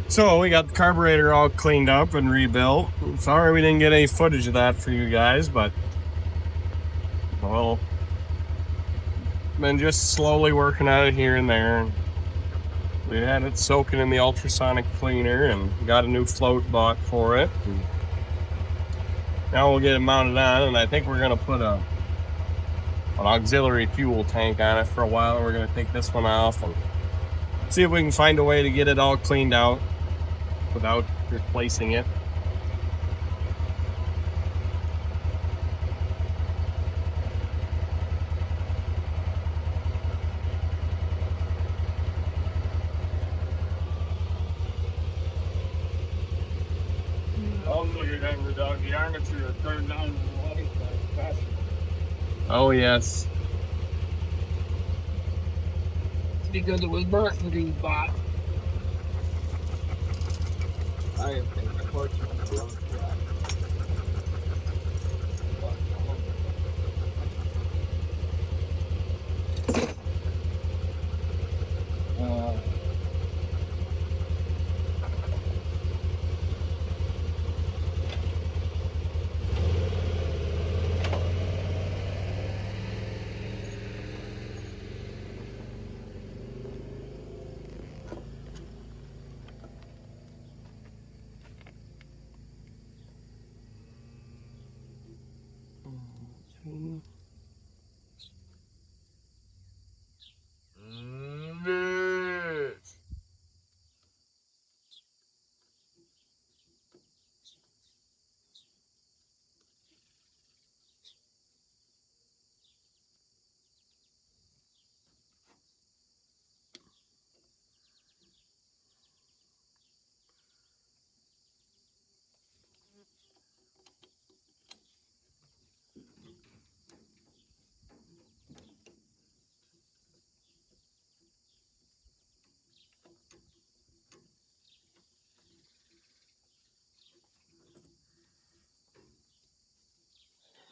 So we got the carburetor all cleaned up and rebuilt. Sorry we didn't get any footage of that for you guys, but well, been just slowly working at it here and there. We had it soaking in the ultrasonic cleaner and got a new float bought for it. And now we'll get it mounted on, and I think we're gonna put an auxiliary fuel tank on it for a while. We're gonna take this one off and see if we can find a way to get it all cleaned out without replacing it. The armature turned down the light faster. Oh yes. Because it was burnt in the spot. I am unfortunately wrong for that.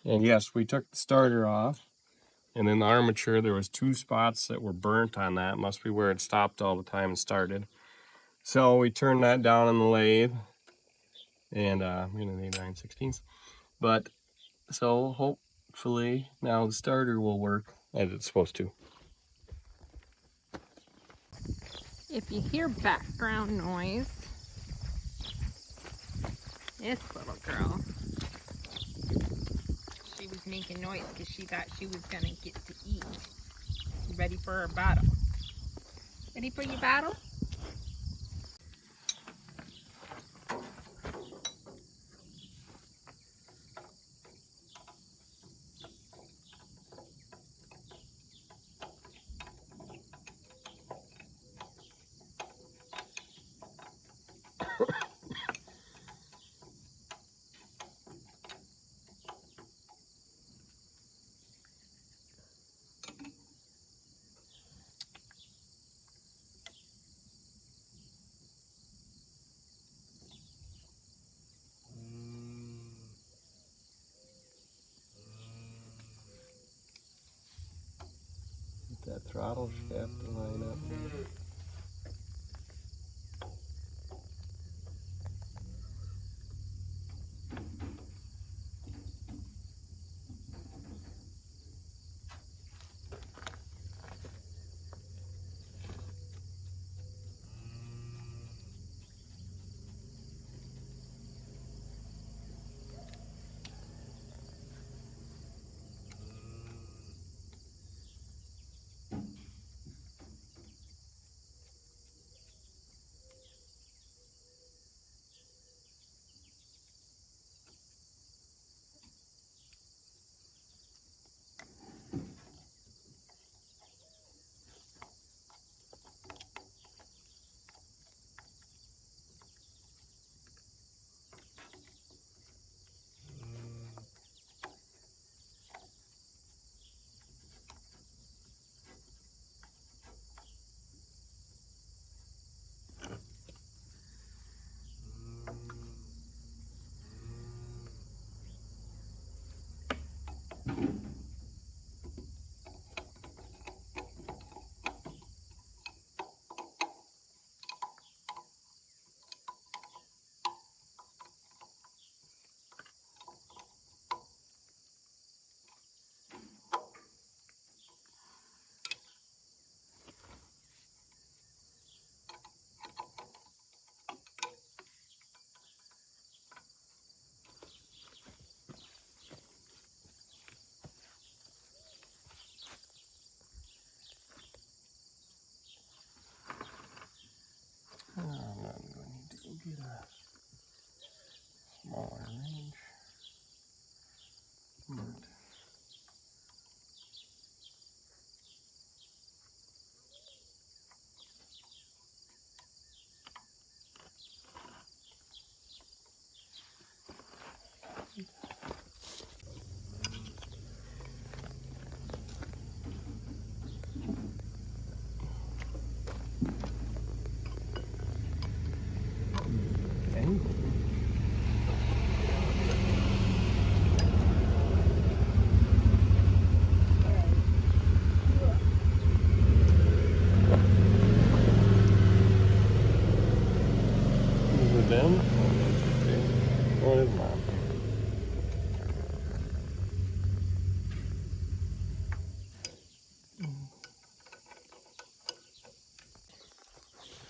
And yes, we took the starter off, and then the armature, there was 2 spots that were burnt on that. Must be where it stopped all the time and started. So we turned that down on the lathe, and I'm gonna need 9/16. But so hopefully now the starter will work as it's supposed to. If you hear background noise, this little girl, she was making noise because she thought she was gonna get to eat. Ready for her battle? Ready for your battle? Get that throttle shaft to line up.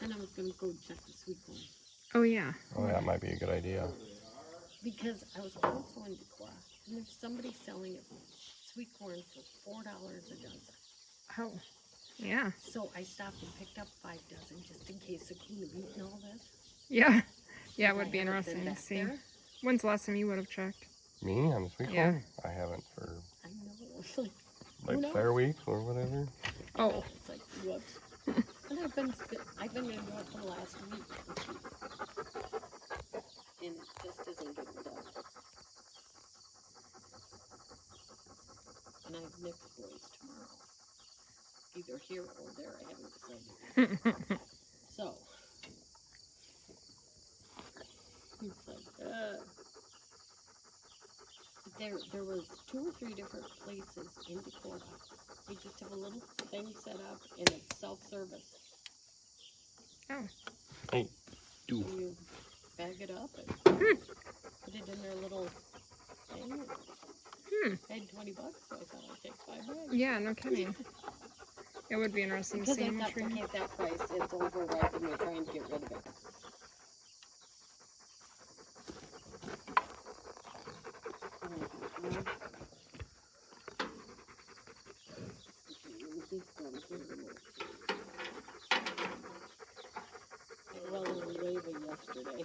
then I was gonna go check the sweet corn. Oh yeah. Oh, that might be a good idea. Because I was also in Decorah, and there's somebody selling it sweet corn for $4 a dozen. Oh, yeah. So I stopped and picked up 5 dozen just in case the coon have eaten all this. Yeah. Yeah, it 'Cause would I be haven't interesting been to back see. there. When's the last time you would have checked? Me on the sweet Yeah. corn? I haven't for I know. It's like, like Fair Week or whatever. Oh. it's like whoops. And I've been in North for the last week, and it just isn't getting done. And I have Nick's boys tomorrow, either here or there. I haven't decided. So it's like, there was 2 or 3 different places in Decorah. They just have a little thing set up, and it's self-service. Oh. Hey, So you bag it up and put it in their little thing. I had $20, so I thought I'd take 5 bags. Yeah, no kidding. It would be interesting to Because see I how much thought, okay, at that price, it's overripe and they're trying to get rid of it. Well, it was waving yesterday.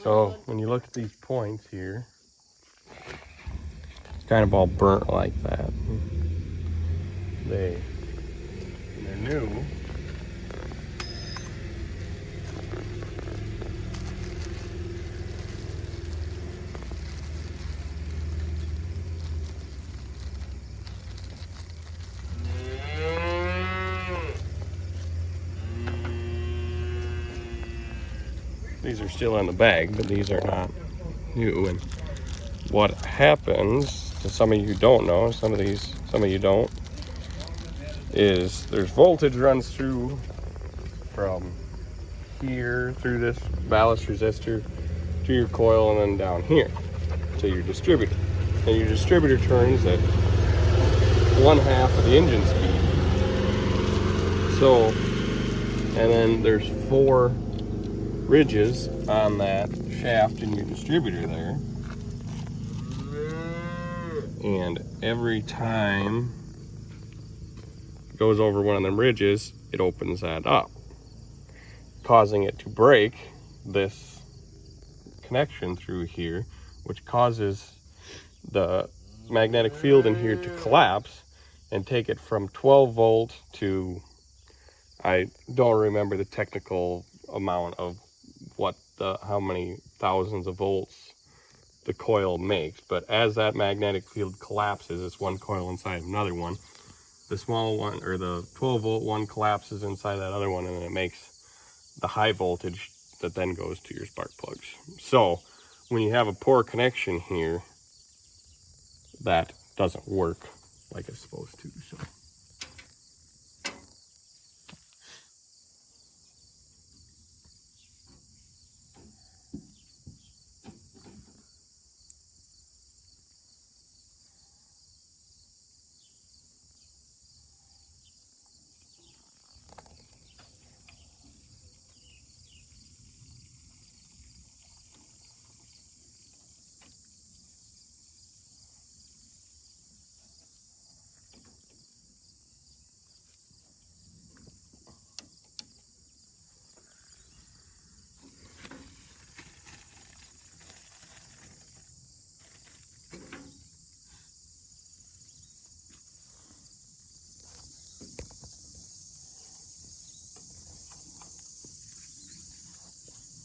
so when you look at these points here, it's kind of all burnt like that. They're new. These are still in the bag, but these are not new. And what happens to some of you who don't know, some of you don't, is there's voltage runs through from here through this ballast resistor to your coil and then down here to your distributor. And your distributor turns at 1/2 of the engine speed. So, and then there's 4 ridges on that shaft in your distributor there. And every time it goes over one of them ridges, it opens that up, causing it to break this connection through here, which causes the magnetic field in here to collapse and take it from 12 volt to, I don't remember the technical amount of how many thousands of volts the coil makes, but as that magnetic field collapses, it's one coil inside another one. The small one, or the 12 volt one, collapses inside that other one, and then it makes the high voltage that then goes to your spark plugs. So when you have a poor connection here, that doesn't work like it's supposed to. So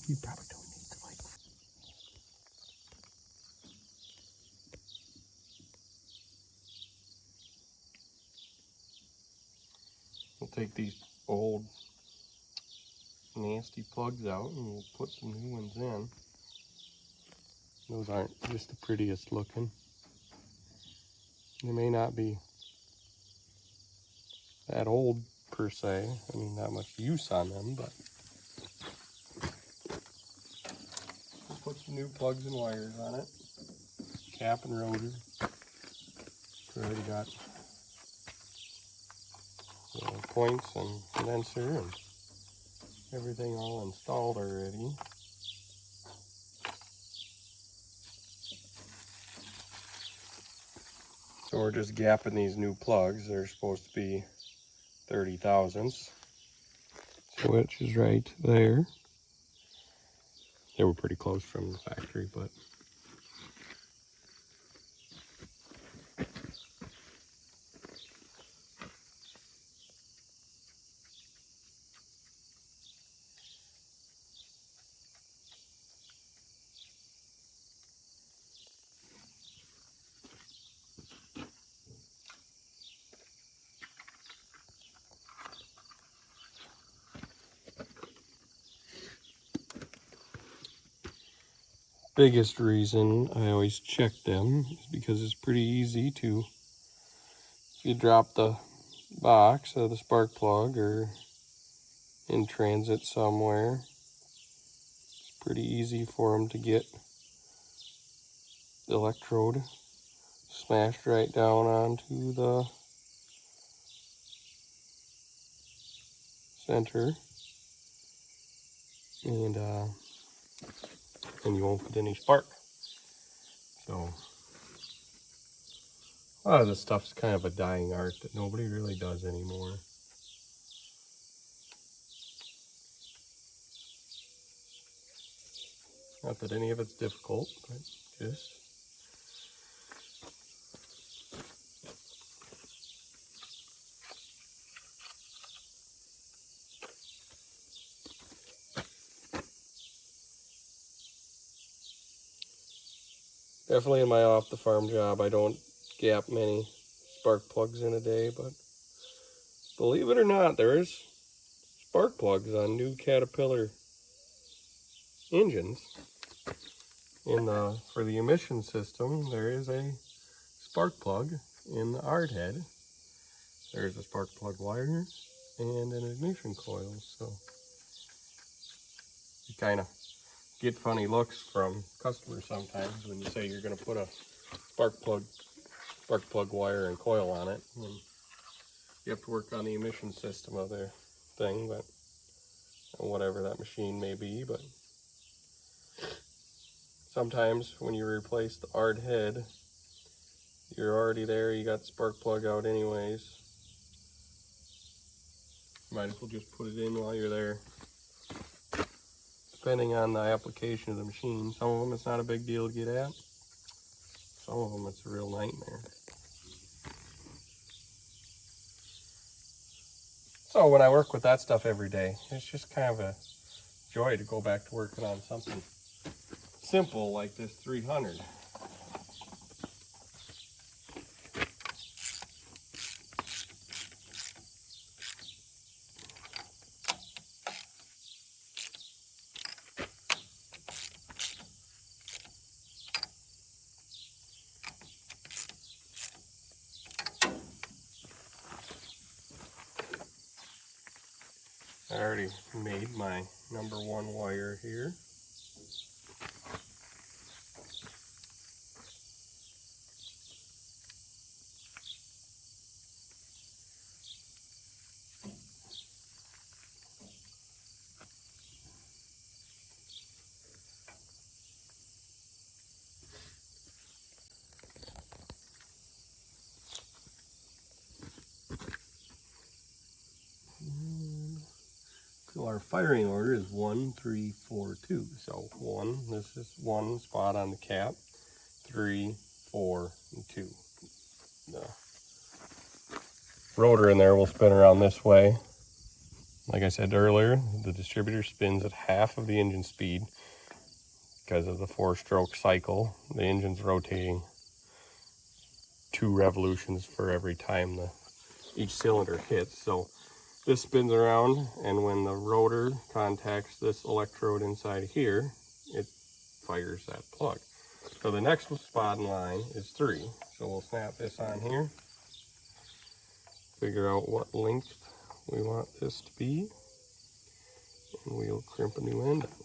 you probably don't need the light. We'll take these old nasty plugs out and we'll put some new ones in. Those aren't just the prettiest looking. They may not be that old per se. I mean, not much use on them, but we'll put some new plugs and wires on it. Cap and rotor. We already got points and condenser and everything all installed already. So we're just gapping these new plugs. They're supposed to be 30 thousandths. Switch is right there. They were pretty close from the factory, but biggest reason I always check them is because it's pretty easy to, if you drop the box of the spark plug or in transit somewhere, it's pretty easy for them to get the electrode smashed right down onto the center, and you won't get any spark. So a lot of this stuff's kind of a dying art that nobody really does anymore. Not that any of it's difficult, but just definitely in my off the farm job, I don't gap many spark plugs in a day, but believe it or not, there is spark plugs on new Caterpillar engines. For the emission system, there is a spark plug in the ard head. There's a spark plug wire and an ignition coil, so you kind of get funny looks from customers sometimes when you say you're going to put a spark plug wire and coil on it, and you have to work on the emission system of their thing, but whatever that machine may be. But sometimes when you replace the ard head, you're already there, you got the spark plug out anyways. Might as well just put it in while you're there. Depending on the application of the machine, some of them it's not a big deal to get at. Some of them it's a real nightmare. So when I work with that stuff every day, it's just kind of a joy to go back to working on something simple like this 300. I already made my number 1 wire here. So our firing order is 1, 3, 4, 2. So 1, this is 1 spot on the cap, 3, 4, and 2. The rotor in there will spin around this way. Like I said earlier, the distributor spins at half of the engine speed because of the 4-stroke cycle. The engine's rotating 2 revolutions for every time each cylinder hits. So this spins around, and when the rotor contacts this electrode inside here, it fires that plug. So the next spot in line is 3. So we'll snap this on here, figure out what length we want this to be, and we'll crimp a new end on it.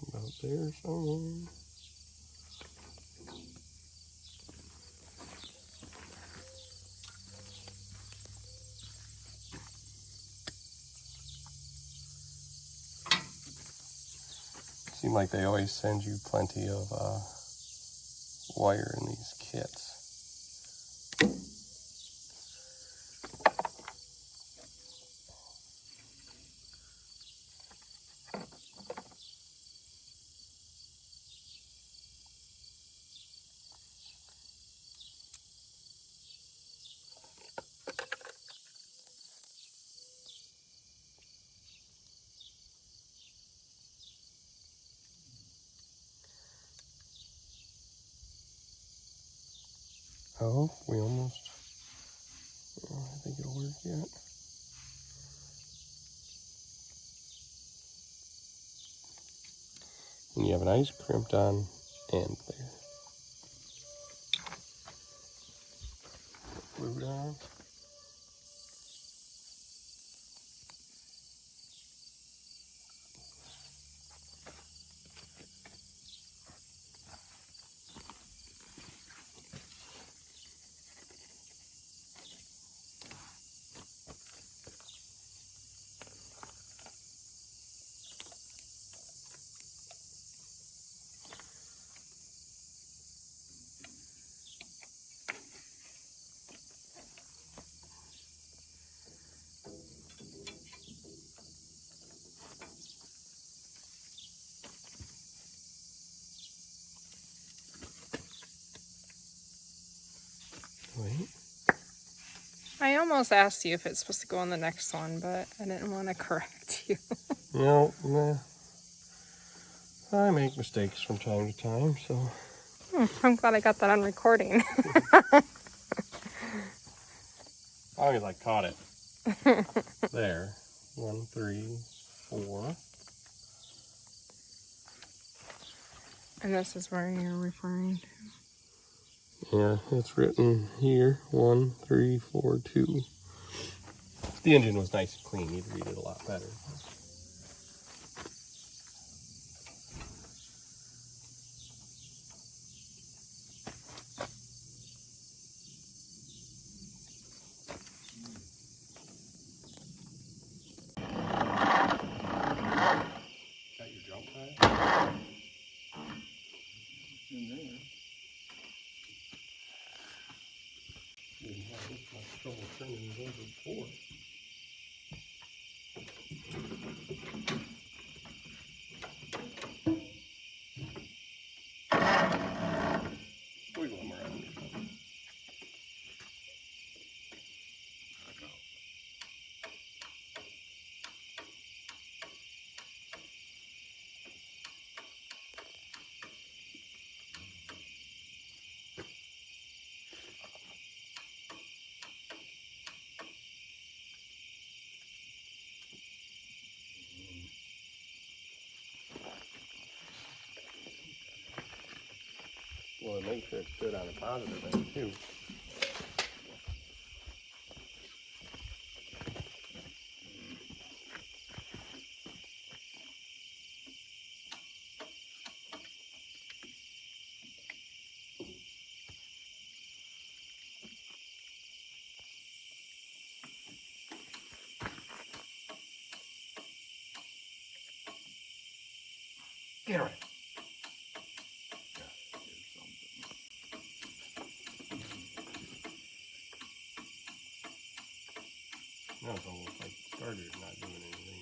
About there somewhere. Seem like they always send you plenty of wire in these kits. Oh, we almost, oh, I think it'll work yet. And you have a nice crimped on end there. Glue down. Wait. I almost asked you if it's supposed to go on the next one, but I didn't want to correct you. No, nah. I make mistakes from time to time, so. I'm glad I got that on recording. As long as I caught it. There. 1, 3, 4. And this is where you're referring to. Yeah, it's written here. 1, 3, 4, 2. If the engine was nice and clean, you'd read it a lot better. Got your jump tire? It's in there. Didn't have this much trouble turning it over before. Wiggle them around. Well, make sure it's good on a positive end too. Get right. Now it's almost like the starter's not doing anything,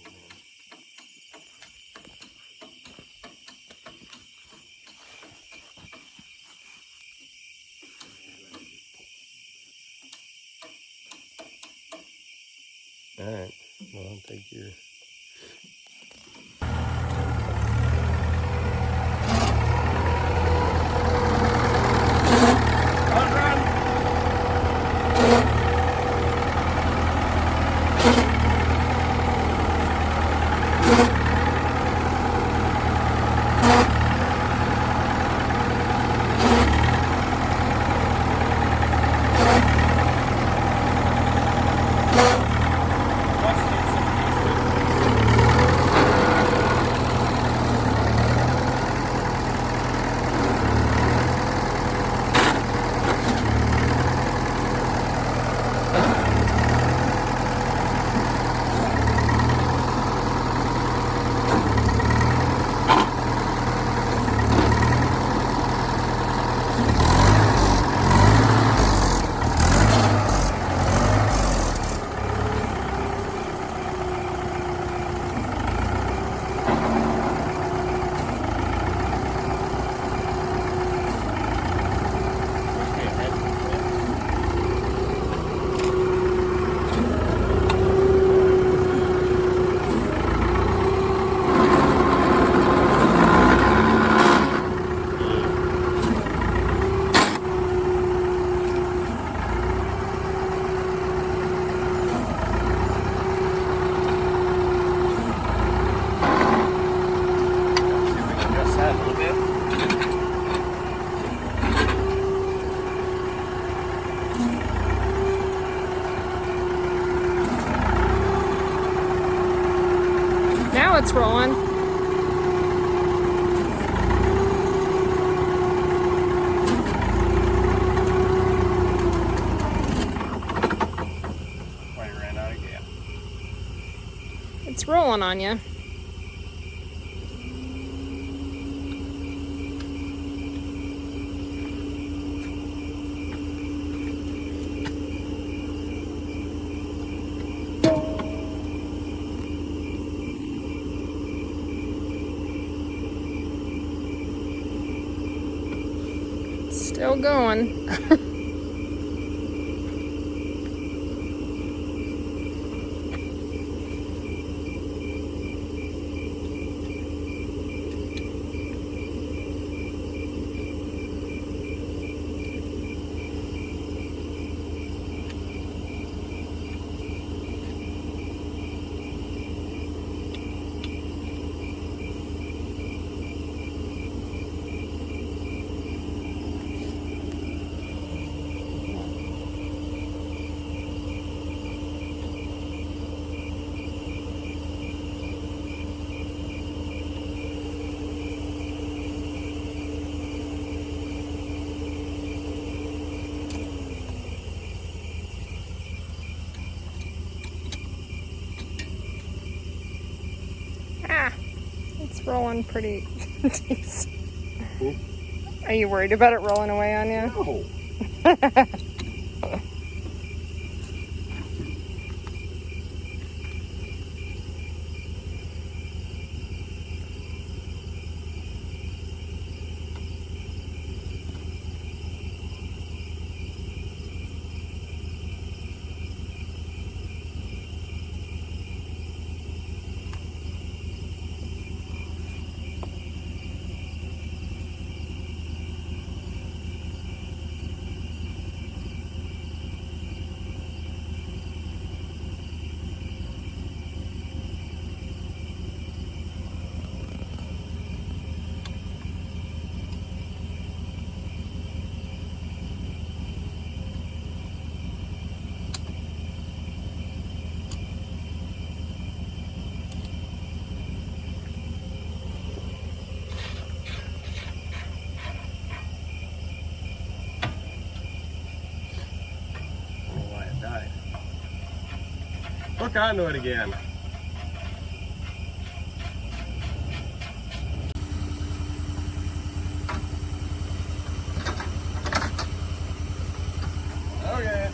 man. Alright, well, I'll take your... rolling. I ran out of gas. It's rolling on you. Still going. It's rolling pretty decent. Are you worried about it rolling away on you? No. Hook onto it again. Okay.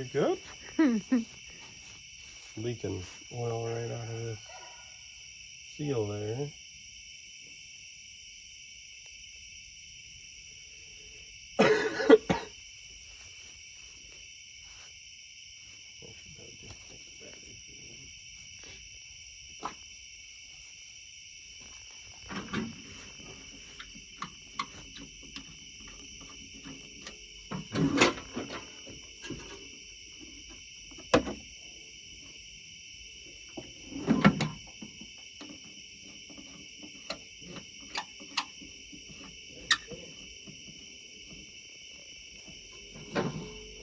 it good? Leaking oil right out of this seal there.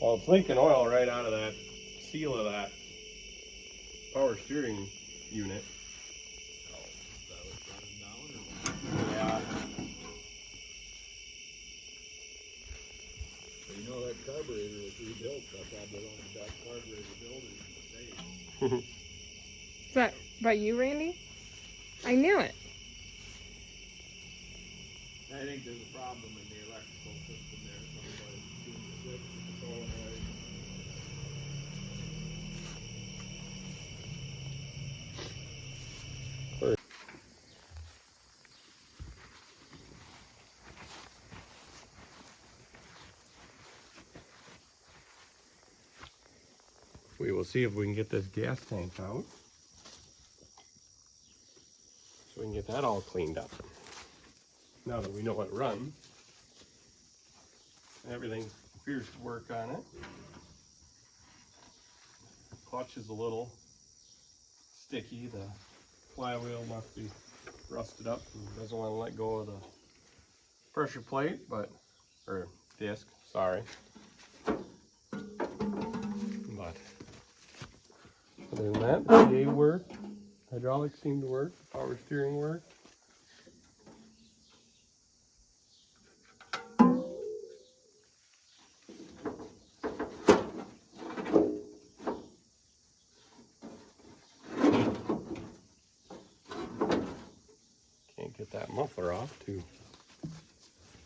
Well, it's leaking oil right out of that seal of that power steering unit. Oh, that was running down or what? Yeah. So you know that carburetor was rebuilt. That's probably one of the best carburetor builders in the state. Is that by you, Randy? I knew it. I think there's a problem in the electrical system there. Somebody tuned the switch to the solenoid. We will see if we can get this gas tank out, so we can get that all cleaned up. Now that we know it runs, everything appears to work on it. Clutch is a little sticky. The flywheel must be rusted up and doesn't want to let go of the pressure plate, or disc, sorry. But other than that, the PA worked, hydraulics seemed to work, power steering worked. Can't get that muffler off too.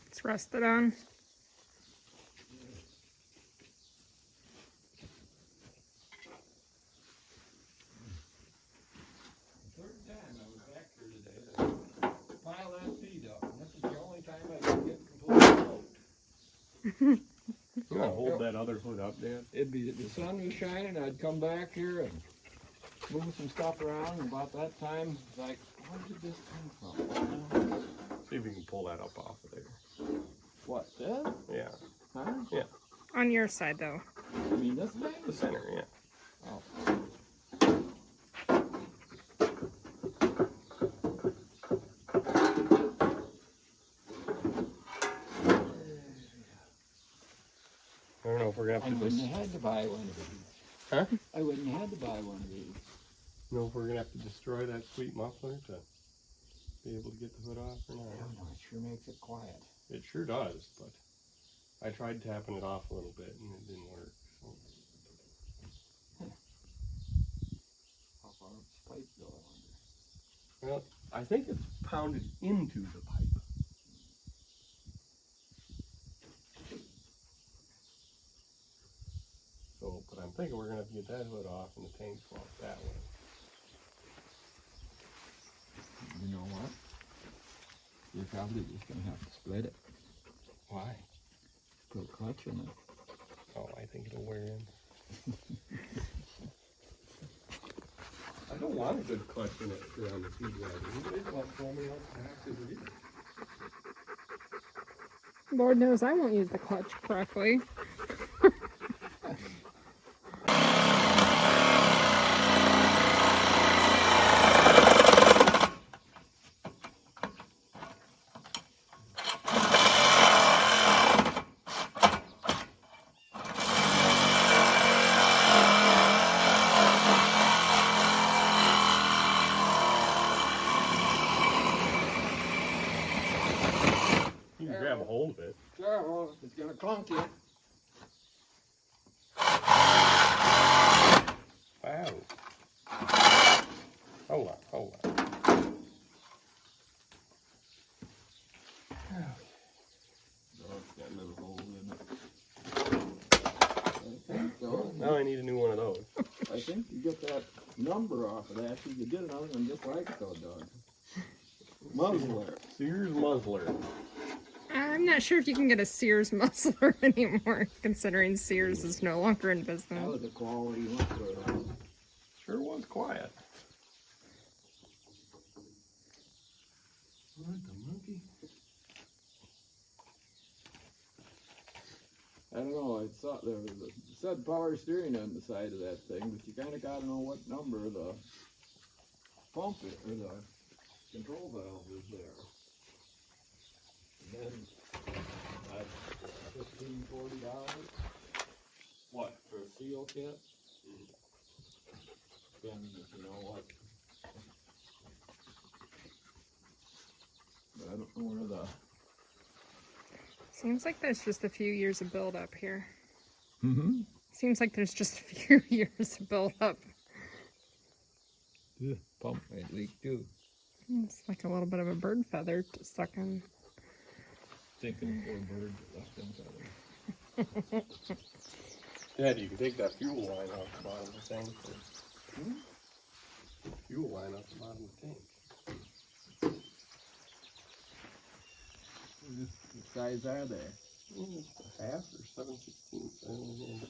It's rusted on. Third time I was back here today to pile that feed up, and this is the only time I can get completely soaked. You gotta hold that other hood up, Dan. It'd be, the sun was shining, I'd come back here and move some stuff around, and about that time, it's like, where did this come from? See if you can pull that up off of there. What, this? Yeah, Huh? On your side, though. I mean, this thing? the center, yeah. Oh. I don't know if we're gonna I have to wouldn't have had to buy one of these. Huh? I wouldn't have had to buy one of these. know if we're gonna have to destroy that sweet muffler to be able to get the hood off or I not. don't know, it sure makes it quiet. It sure does, but I tried tapping it off a little bit and it didn't work. So. How far up this pipe go, I wonder? Well, I think it's pounded into the pipe. So, but I'm thinking we're gonna have to get that hood off and the tank swapped that way. You know what? You're probably just gonna have to split it. Why? Put a clutch in it. Oh, I think it'll wear in. I don't want a good clutch in it around the feed wagon. You guys want to throw me out back to the rear. Lord knows I won't use the clutch correctly. You can grab a hold of it. Sure, well, it's gonna clunk you. Wow. Hold on, hold on. Oh, it's got a little hole in it. No, think you get that number off of that, you could get another one just like it though, Doug. Muzzler. Sears muzzler. I'm not sure if you can get a Sears muzzler anymore, considering Sears is no longer in That business. was a quality muzzler though. Sure was quiet. What the monkey? I don't know, I saw there was it said power steering on the side of that thing, but you kinda gotta know what number the pump is, or the control valve is there. And then $15-40 What? for a seal kit. Then if you know what. But I don't know where the Seems like there's just a few years of build up here. mm-hmm. Seems like there's just a few years of build up. The pump might leak too. It's like a little bit of a bird feather stuck in. Thinking poor bird left them feathers. Dad, you can take that fuel line off the bottom of the tank. Fuel line off the bottom of the tank. What size are they? Half or 7/16. I don't know.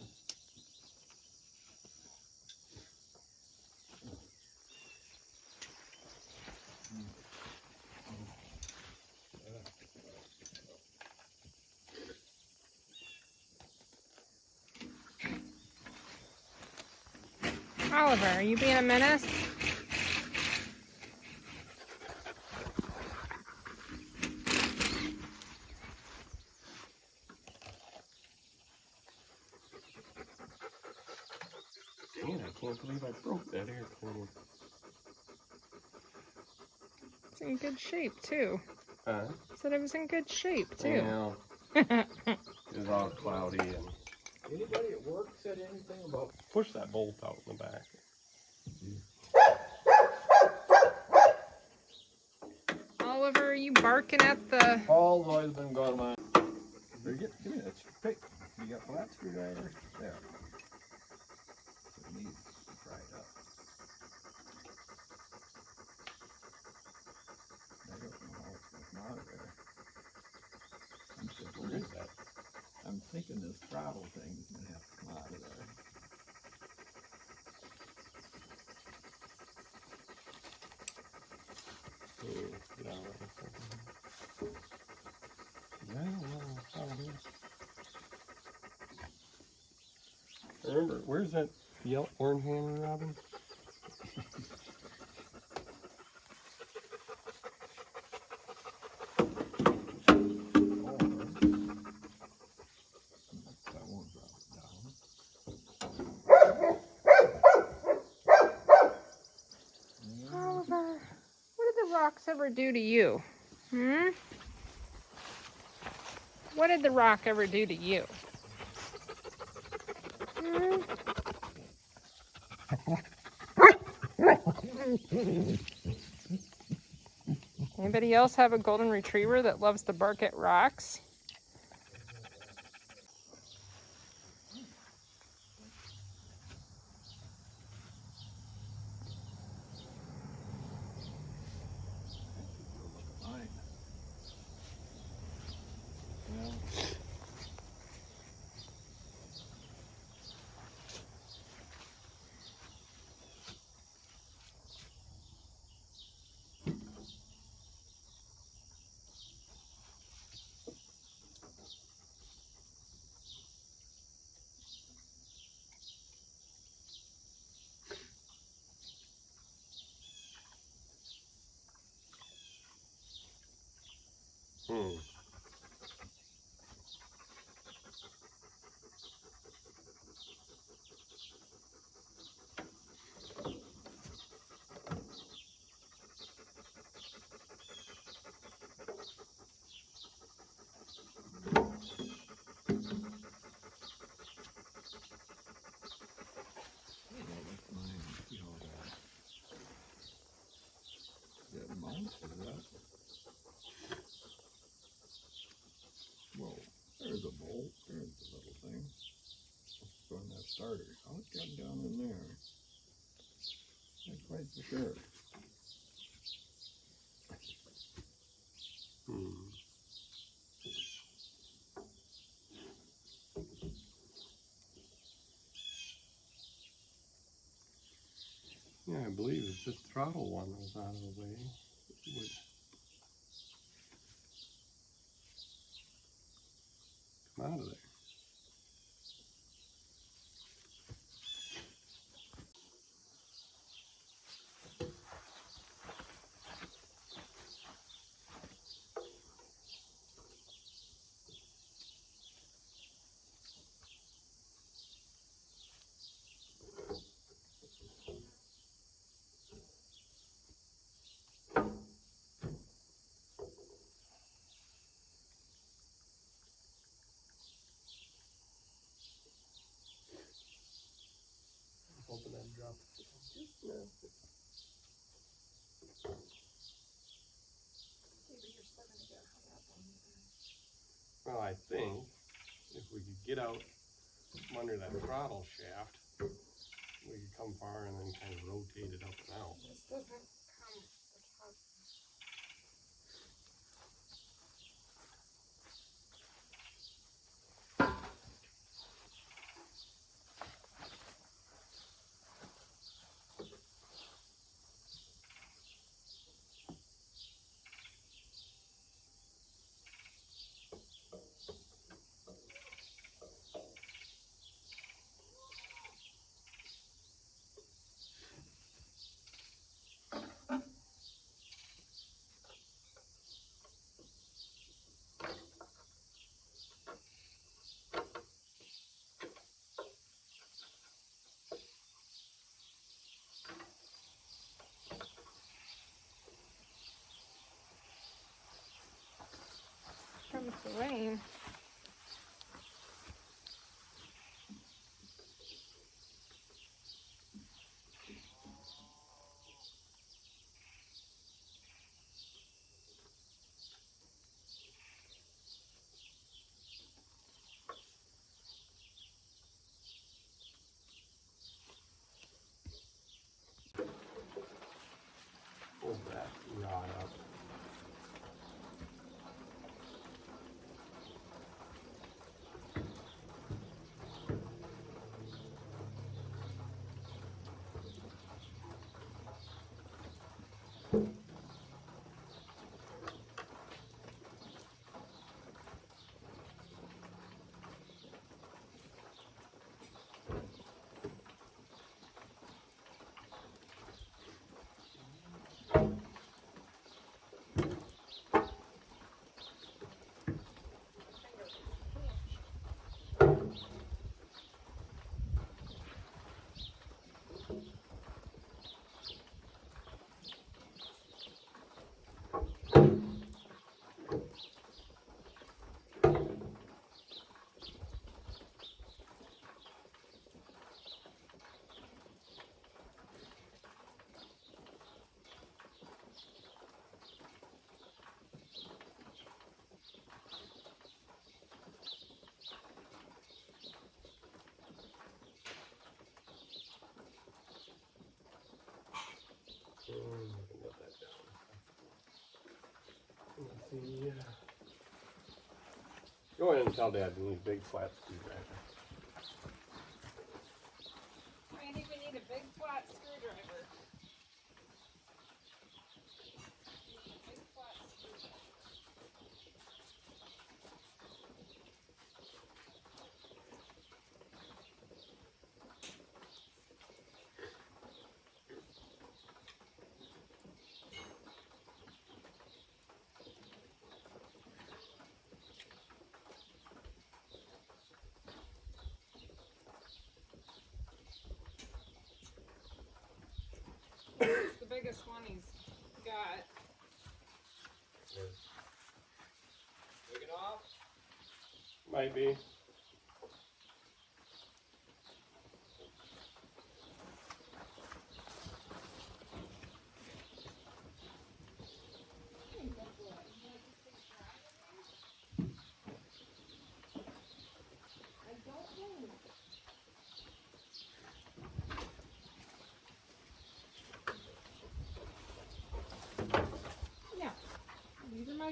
Oliver, are you being a menace? Man, I can't believe I broke that air cleaner. It's in good shape too. Huh? Said it was in good shape too. Yeah. It was all cloudy and Anybody at work said anything about push that bolt out in the back. Oliver, are you barking at the? Paul's always been going on. Give me that pick. You got flat screwdriver? There. It needs fried up. I don't know how it's gonna come out of there. What is that? I'm thinking this throttle thing is gonna have to come out of there. Oh, get out of there. I don't know how it is. Remember, where's that yellow orange hammer, Robin? That won't drop it down. Oliver, what did the rocks ever do to you? Hmm? What did the rock ever do to you? Hmm? Anybody else have a golden retriever that loves to bark at rocks? Fine. Hmm. Whoa, there's a bolt. There's the little thing. Go on that starter. How it got down in there? For sure. Yeah, I believe if this throttle one was out of the way, it would come out of there. Hoping that drops just now. Well, I think if we could get out from under that throttle shaft, we could come far and then kind of rotate it up and out. This doesn't come. Comes the rain. Pull that rod up. I can let that down. Let's see. Go ahead and tell Dad we need a big flat screwdriver. I think we need a big flat screwdriver. Big flat screwdriver. This is the biggest one he's got. Big enough? Might be.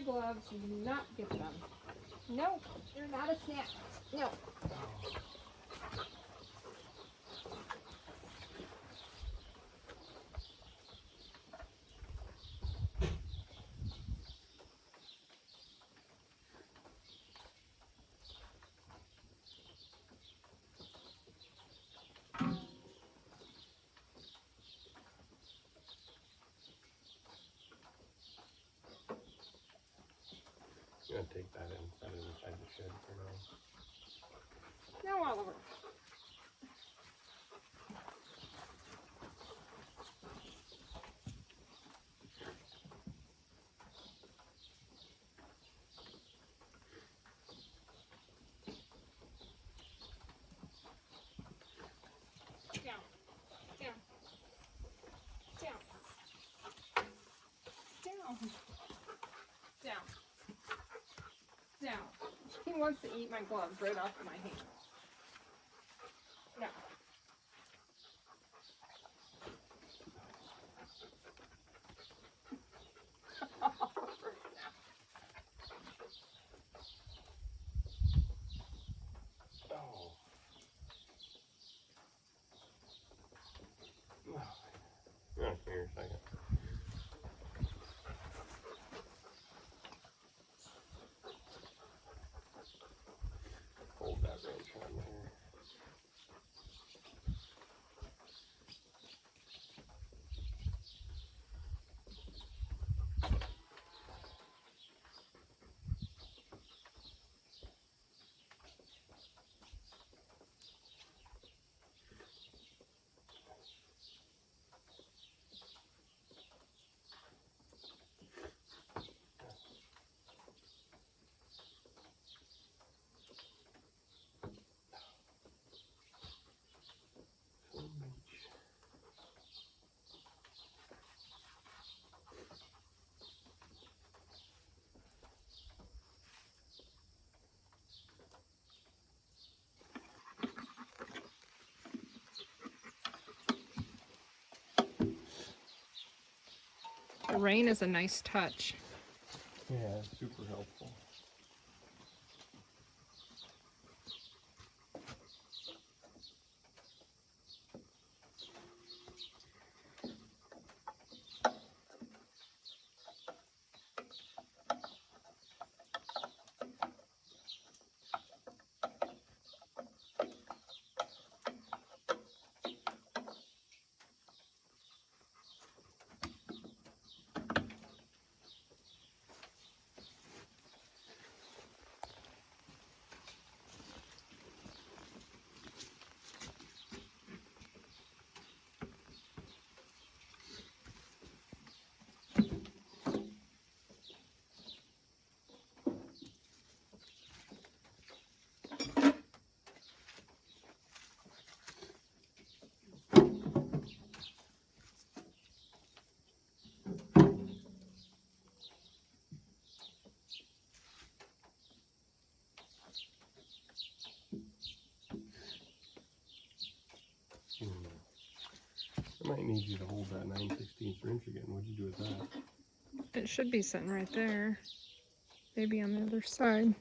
gloves. You do not get them. No, you're not a snack. No. I'm gonna take that and set it inside the shed for now. No, Oliver. Down. Down. Down. Down. Down. Down. He wants to eat my gloves right off of my hand. No. Oh. Come here a second. Hold that wrench on there. The rain is a nice touch. Yeah, it's super helpful. I might need you to hold that 9/16 wrench again. What'd you do with that? It should be sitting right there. Maybe on the other side.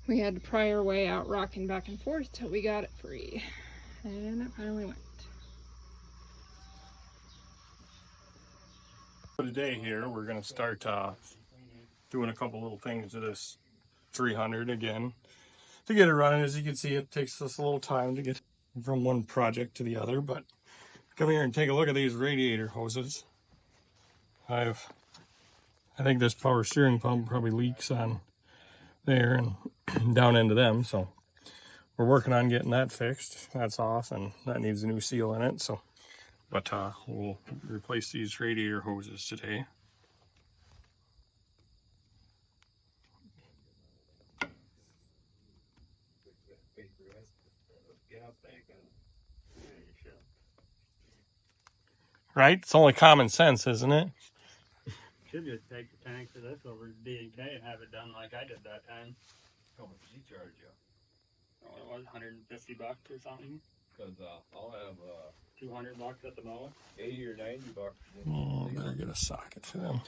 We had to pry our way out rocking back and forth till we got it free. And it finally went. For today here, we're going to start doing a couple little things to this 300 again. To get it running, as you can see, it takes us a little time to get from one project to the other, but come here and take a look at these radiator hoses. I think this power steering pump probably leaks on there and down into them, so we're working on getting that fixed. That's off, and that needs a new seal in it. So, but we'll replace these radiator hoses today. Right? It's only common sense, isn't it? Should just take the tank for this over to D&K and have it done like I did that time. How much did he charge you? Oh, it was $150 or something. Cause I'll have $200 at the most. 80 or 90 bucks. Oh, better get a socket for them.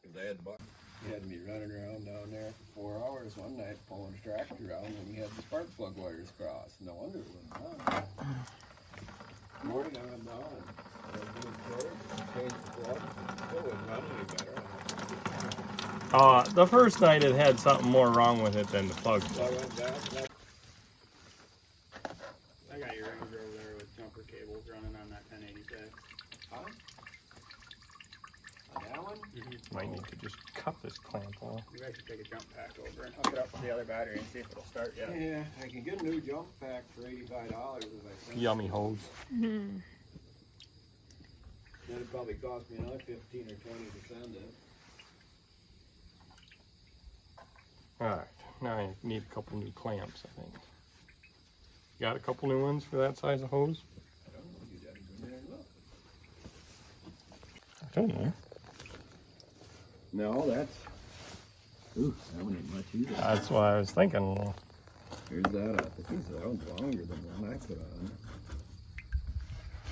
Cause they had the buck. He had me running around down there for 4 hours one night pulling his tractor around when he had the spark plug wires crossed. No wonder it wouldn't run. Morning I went down and changed the plug. Still wouldn't run any better. The first night it had something more wrong with it than the plug. So I went back. I got your Ranger over there with jumper cables running on that 1080K. Huh? On that one? Might need to just cut this clamp off. You guys should take a jump pack over and hook it up to the other battery and see if it'll start yet. Yeah, I can get a new jump pack for $85 if I send it. Yummy hose. Mm-hmm. That'd probably cost me another 15 or 20 to send it. Alright, now I need a couple new clamps, I think. Got a couple new ones for that size of hose? I don't know, you gotta go there and look. I don't know. No, that's. Ooh, that one ain't much either. That's what I was thinking. Here's that up. That one's longer than the one I put on.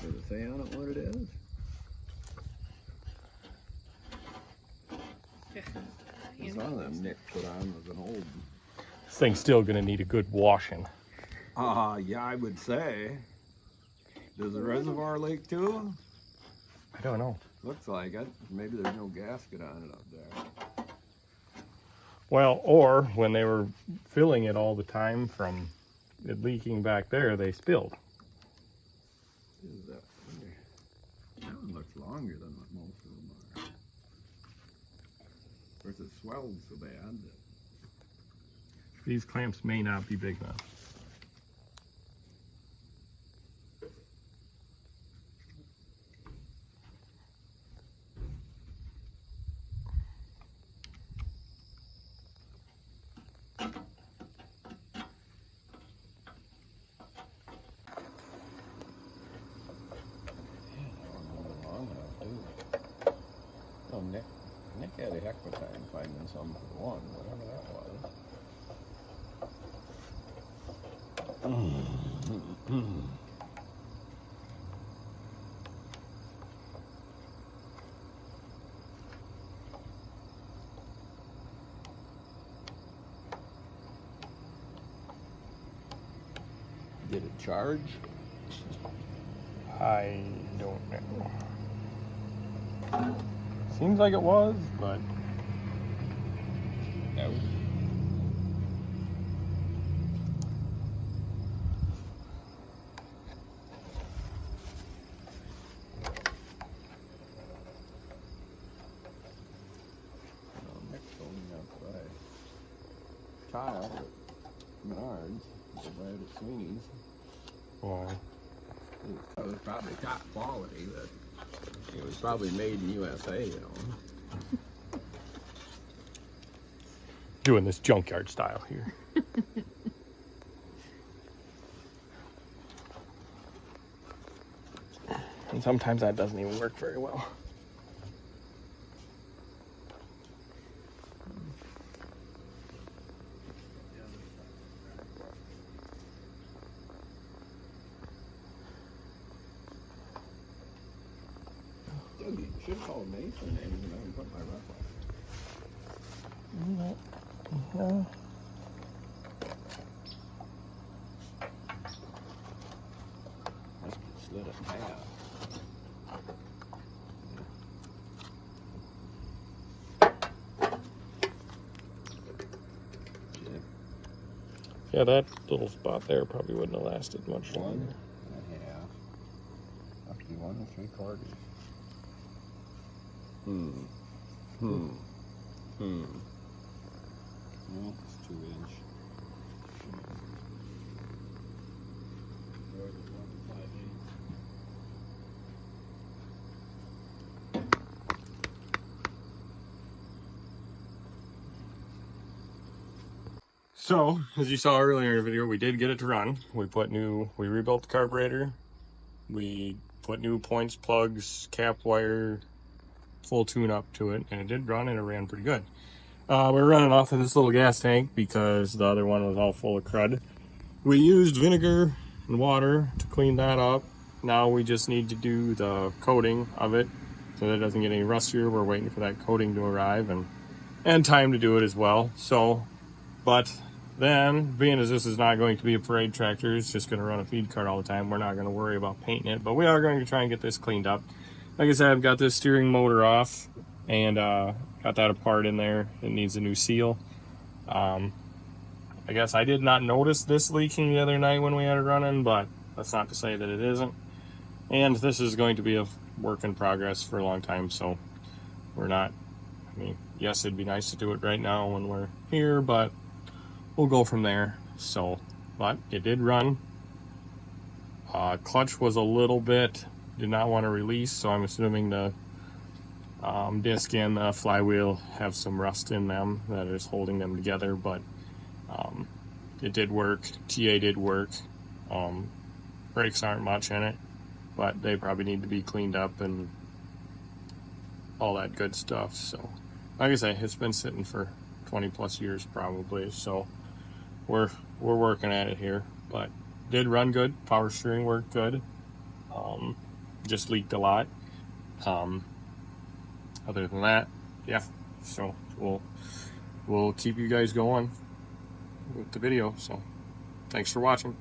Does it say on it what it is? I saw them Nick put on was an old. This thing's still gonna need a good washing. Yeah, I would say. Does the reservoir leak too? I don't know. Looks like it. Maybe there's no gasket on it up there. Well, or when they were filling it all the time from it leaking back there, they spilled. Is that? That one looks longer than what most of them are. Of course, it swelled so bad that. These clamps may not be big enough. Oh, Nick had a heck of a time finding some for one, whatever that was. Did it charge? I don't know. Seems like it was, but No. Nick told me not to buy tile at Menards, to buy it at Sweeney's. well, It was probably top quality, but it was probably made in USA, you know. doing this junkyard style here. And sometimes that doesn't even work very well. should call Mason names and I can put my rep on. Yeah. I just slid it in half. Yeah, that little spot there probably wouldn't have lasted much longer. 1 1/2. Must be 1 3/4. Well, it's 2 inch. Yours is 1 5/8. So, as you saw earlier in the video, we did get it to run. We rebuilt the carburetor. We put new points, plugs, cap wire, full tune up to it, and it did run and it ran pretty good. We were running off of this little gas tank because the other one was all full of crud. We used vinegar and water to clean that up. Now we just need to do the coating of it so that it doesn't get any rustier. We're waiting for that coating to arrive and time to do it as well. So, but then, being as this is not going to be a parade tractor, it's just going to run a feed cart all the time, we're not going to worry about painting it, but we are going to try and get this cleaned up. Like I said, I've got this steering motor off and got that apart in there. It needs a new seal. I guess I did not notice this leaking the other night when we had it running, but that's not to say that it isn't. And this is going to be a work in progress for a long time, so we're not, I mean, yes, it'd be nice to do it right now when we're here, but we'll go from there. So, but it did run. Clutch was a little bit, did not want to release, so I'm assuming the disc and the flywheel have some rust in them that is holding them together, but it did work. TA did work. Brakes aren't much in it, but they probably need to be cleaned up and all that good stuff. So, like I say, it's been sitting for 20 plus years probably, so we're working at it here, but did run good. Power steering worked good. Just leaked a lot. Other than that, yeah. So we'll keep you guys going with the video. So thanks for watching.